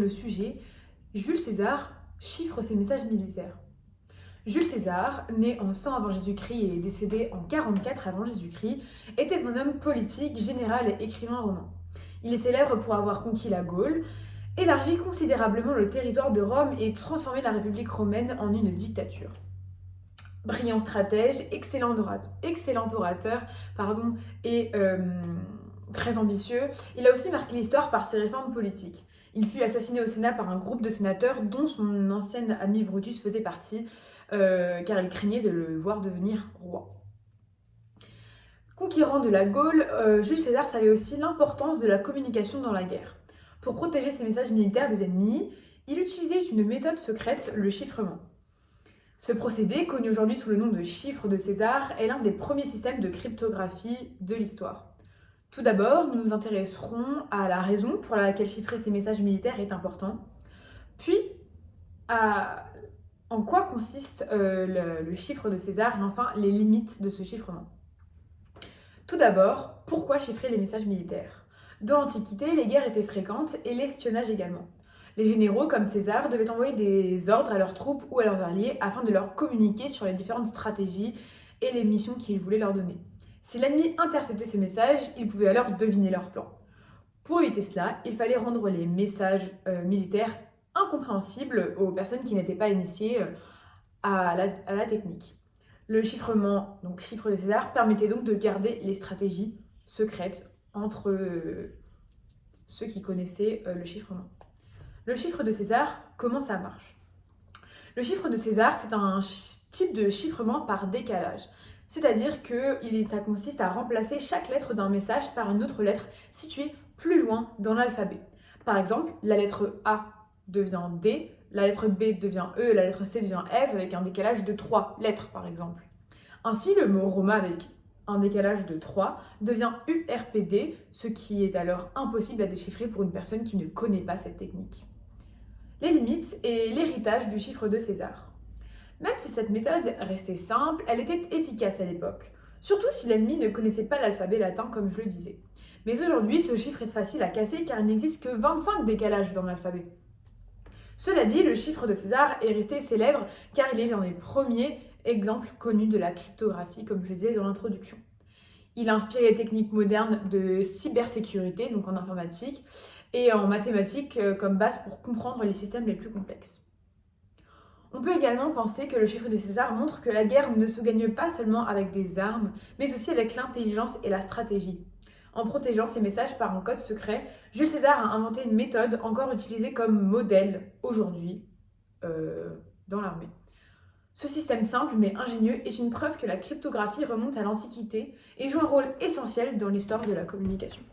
Le sujet, Jules César chiffre ses messages militaires. Jules César, né en 100 avant Jésus-Christ et décédé en 44 avant Jésus-Christ, était un homme politique, général et écrivain romain. Il est célèbre pour avoir conquis la Gaule, élargi considérablement le territoire de Rome et transformé la République romaine en une dictature. Brillant stratège, excellent orateur et très ambitieux, il a aussi marqué l'histoire par ses réformes politiques. Il fut assassiné au Sénat par un groupe de sénateurs dont son ancien ami Brutus faisait partie, car il craignait de le voir devenir roi. Conquérant de la Gaule, Jules César savait aussi l'importance de la communication dans la guerre. Pour protéger ses messages militaires des ennemis, il utilisait une méthode secrète, le chiffrement. Ce procédé, connu aujourd'hui sous le nom de chiffre de César, est l'un des premiers systèmes de cryptographie de l'histoire. Tout d'abord, nous nous intéresserons à la raison pour laquelle chiffrer ces messages militaires est important, puis en quoi consiste le chiffre de César et enfin les limites de ce chiffrement. Tout d'abord, pourquoi chiffrer les messages militaires ? Dans l'Antiquité, les guerres étaient fréquentes et l'espionnage également. Les généraux, comme César, devaient envoyer des ordres à leurs troupes ou à leurs alliés afin de leur communiquer sur les différentes stratégies et les missions qu'ils voulaient leur donner. Si l'ennemi interceptait ces messages, il pouvait alors deviner leur plan. Pour éviter cela, il fallait rendre les messages militaires incompréhensibles aux personnes qui n'étaient pas initiées à la technique. Le chiffrement, donc chiffre de César, permettait donc de garder les stratégies secrètes entre ceux qui connaissaient le chiffrement. Le chiffre de César, comment ça marche ? Le chiffre de César, c'est un type de chiffrement par décalage. C'est-à-dire que ça consiste à remplacer chaque lettre d'un message par une autre lettre située plus loin dans l'alphabet. Par exemple, la lettre A devient D, la lettre B devient E, la lettre C devient F avec un décalage de 3 lettres par exemple. Ainsi, le mot Roma avec un décalage de 3 devient URPD, ce qui est alors impossible à déchiffrer pour une personne qui ne connaît pas cette technique. Les limites et l'héritage du chiffre de César. Même si cette méthode restait simple, elle était efficace à l'époque, surtout si l'ennemi ne connaissait pas l'alphabet latin comme je le disais. Mais aujourd'hui, ce chiffre est facile à casser car il n'existe que 25 décalages dans l'alphabet. Cela dit, le chiffre de César est resté célèbre car il est un des premiers exemples connus de la cryptographie, comme je le disais dans l'introduction. Il a inspiré les techniques modernes de cybersécurité, donc en informatique, et en mathématiques comme base pour comprendre les systèmes les plus complexes. On peut également penser que le chiffre de César montre que la guerre ne se gagne pas seulement avec des armes, mais aussi avec l'intelligence et la stratégie. En protégeant ces messages par un code secret, Jules César a inventé une méthode encore utilisée comme modèle aujourd'hui dans l'armée. Ce système simple mais ingénieux est une preuve que la cryptographie remonte à l'Antiquité et joue un rôle essentiel dans l'histoire de la communication.